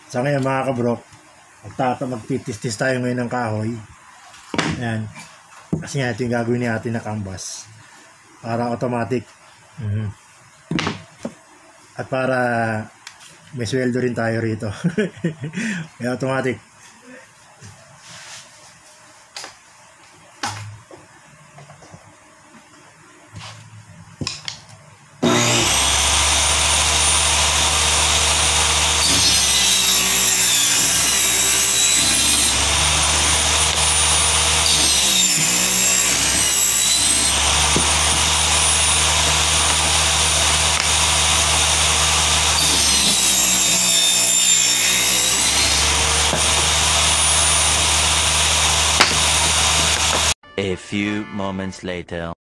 Sa ngayon mga kabrok, magtitis-tis tayo ngayon ng kahoy. Ayan. Kasi nga ito yung gagawin natin na canvas. Para automatic. At para may sweldo rin tayo rito. May automatic. A few moments later.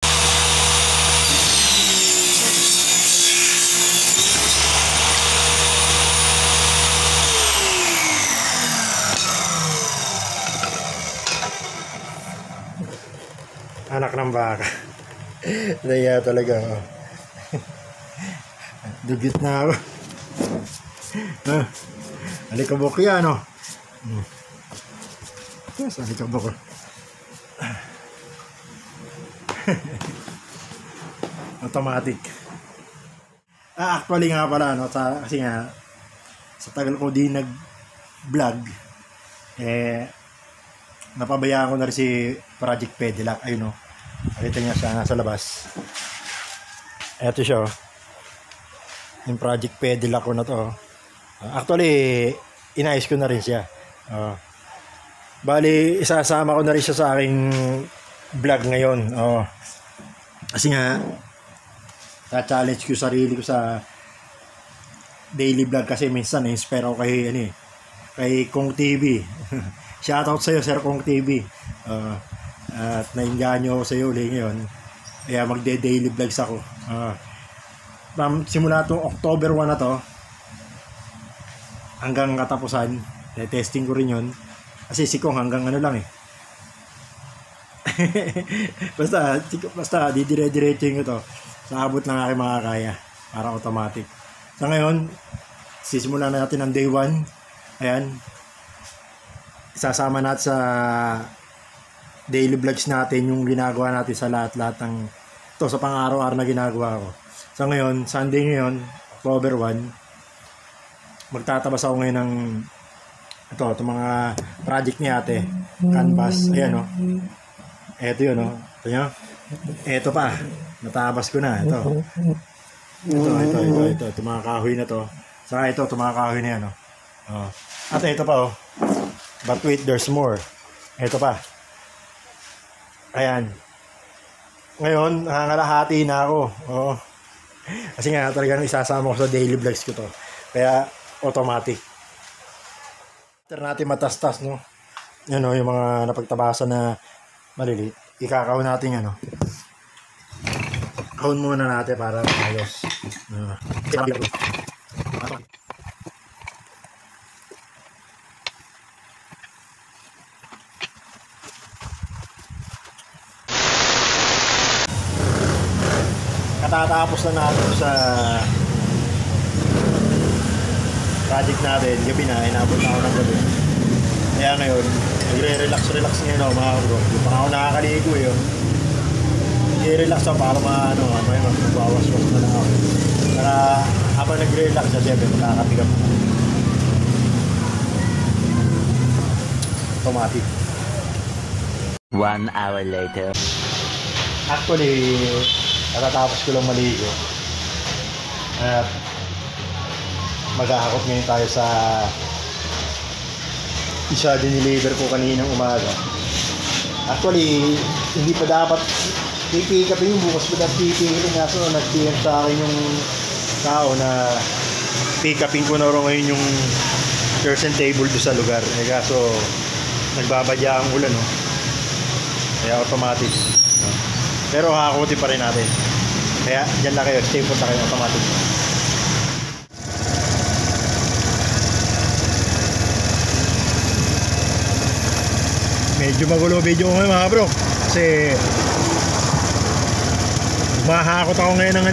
Anak ng baka. Naya talaga. Oh. Dugit na ako. Alikabok yan, oh. Yes, alikabok, oh. Automatic. Actually nga pala, no, kasi nga sa tagal ko din nag-vlog, napabayaan ko na rin si Project Pedelak. Ayun, no. Nakita niya siya nasa labas. Eto siya, oh. Yung Project Pedelak ko na to. Actually, inayos ko na rin siya. Bali, isasama ko na rin siya sa aking vlog ngayon. Kasi nga challenge ko sarili ko sa daily vlog kasi minsan na-inspire ako kay Kong TV. Shoutout sa iyo, Sir Kong TV. At nainganyo ako sa iyo ulit ngayon. Kaya magde-daily vlogs ako. Simula itong October 1 na to hanggang katapusan, testing ko rin yun. Kasi si Kong hanggang ano lang basta didire-diretso yung ito sa abot ng aking makakaya para automatic. Sa ngayon, sisimulan na natin ang day 1. Ayan, isasama natin sa daily vlogs natin yung ginagawa natin sa lahat-lahat ng ito sa pang-araw-araw na ginagawa ko. Sa ngayon, Sunday ngayon, October 1, magtatabas ako ngayon ng ito mga project ni ate, canvas. Ayan, oh. Eto yun, oh. Ito nyo? Eto pa. Natabas ko na. Ito. Ito mga kahoy na to. Saka ito mga kahoy na yan, oh. At ito pa, oh. But wait, there's more. Ito pa. Ayan. Ngayon, nangangalahati na ako. Kasi nga talagang isasama ko sa daily vlogs ko to. Kaya, automatic. After natin matastas, no? Yan, yung mga napagtabasan na maliliit. Ikakaw natin yan, Kahon muna natin para ayos. Katatapos na natin sa project natin. Gabi na, inabot na ako ng gabi. Kaya ngayon, nagre-relax ngayon ako mga bro. Yung pa ako nakakaligo yun. I-relax ako para may magbawas-was na lang ako. Para habang nagre-relax na siyempre, makakapigap na. Automatic. 1 hour later. Actually, natatapos ko lang maligo. At maghahakot ngayon tayo sa isa diniliver ko kaninang umaga. Actually, hindi pa dapat pipick up yung bukas pa dapat pipick up. Kaso nag-PM sa akin yung tao na pick upin ko na rin ngayon yung chairs and table doon sa lugar. Kaso nagbabadya ang ulan, kaya automatic. Pero hakutin pa rin natin. Kaya dyan lang kayo, stay put na kayo, automatic. Medyo magulo video ko ngayon mga bro. Kasi mahakot ako ngayon ng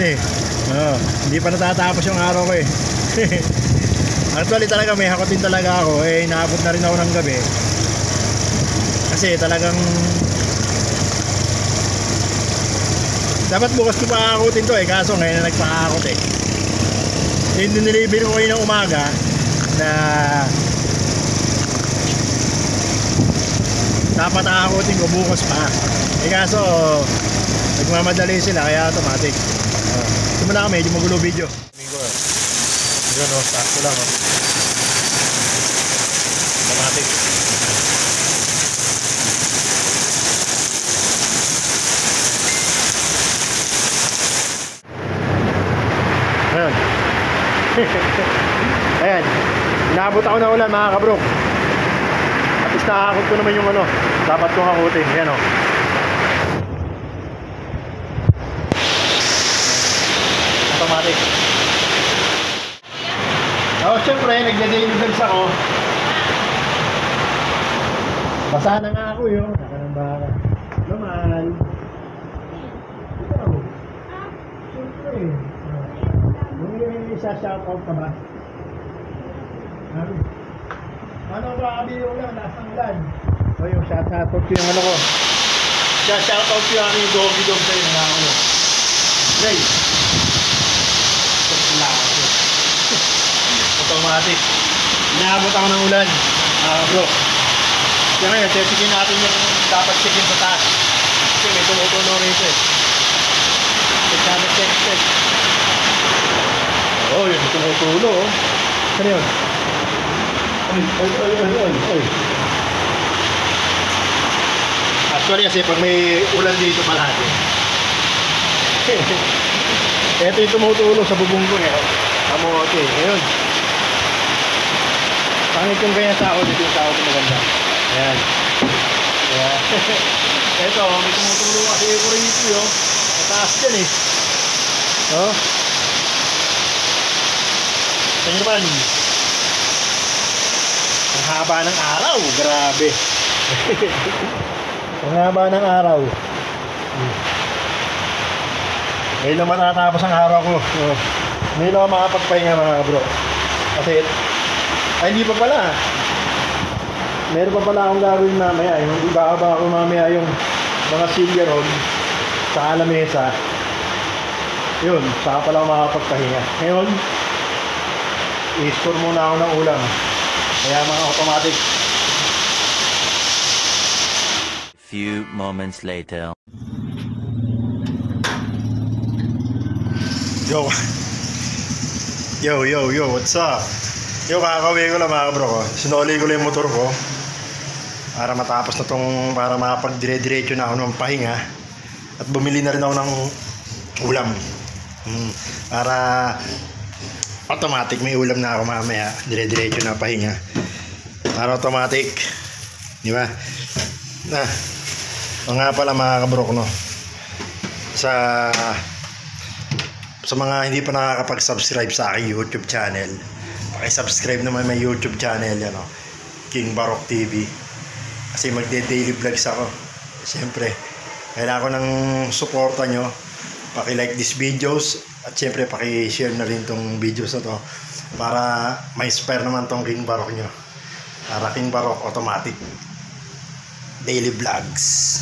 hindi pa natatapos yung araw ko Actually talaga may hakutin talaga ako. Eh, inaabot na rin ako ng gabi. Kasi talagang dapat bukas ko pakakutin to eh. Kaso ngayon na nagpakakot eh. Yung diniliver ko kayo ng umaga na dapat akakutin ko bukas pa. Eh kaso nagmamadali sila kaya automatic. Simula kami, medyo magulo video. Yun o, sakto lang o. Automatic. Ayan. Ayan. Inaabot ako na ulan mga kabrok. At least nakakakot ko naman yung ano. Dapat kong hakutin. Ayan o. Automatic. Oh, syempre, nagda-daily vlogs ako. Basa na nga ako yun. Saka ng baka. Laman. Ikaw. Syempre. May isa-shoutout ka ba? Ano ba kabili ko lang? Lasang ulan. So yung shoutout ko yung ano ko. Shoutout ko yung aking doggy dog sa'yo na ako. Ray. Automatic. Inaabot ako ng ulan. Bro. Kaya ngayon, tesikin natin yung dapat sikin sa taas. Kasi may tumutuno rito eh. Check natin, check. Oh, yun, tumutulo oh. Ano yun? Ay. Actually kasi pag may ulan dito palagi. Ito yung tumutulo sa bubong ko eh. Kamote. Ayun. Pangit yung ganyan tao. Dito yung tao ko maganda. Ayan. Ayan. Ito, may tumutulo kasi ko rito yun. Mataas dyan eh. Oh. Tingnan naman. Ang haba ng araw. Grabe. Ang haba ng araw. Ngayon lang matatapos ang araw ko. Oh. Ngayon lang makapagpahinga mga bro. Kasi, ay hindi pa pala. Meron pa pala akong gagawin mamaya. Yung ibaba ako mamaya yung mga silya ron sa alamesa. Yun, saka pala ako makapagpahinga. Ngayon, i-store muna ako ng ulam. Kaya mga automatic. Few moments later. Yo, what's up? Kakawin ko lang mga bro ko. Sinoli ko lang yung motor ko para matapos na tong, para makapag-dire-diretso na ako ng pahinga. At bumili na rin ako ng ulam. Para automatic may ulam na ako mamaya. Dire-diretso na pahinga. Para automatic. Di ba? O nga pala mga kabrok, no? Sa mga hindi pa nakakapag-subscribe sa aking YouTube channel, paki-subscribe naman may YouTube channel yan, no? King Barok TV. Kasi magde-daily vlogs ako. Siyempre, kailangan ko ng suporta nyo. Paki-like these videos at siyempre paki-share na rin tong videos na to para ma-inspire naman tong King Barok nyo. Para King Barok automatic daily vlogs.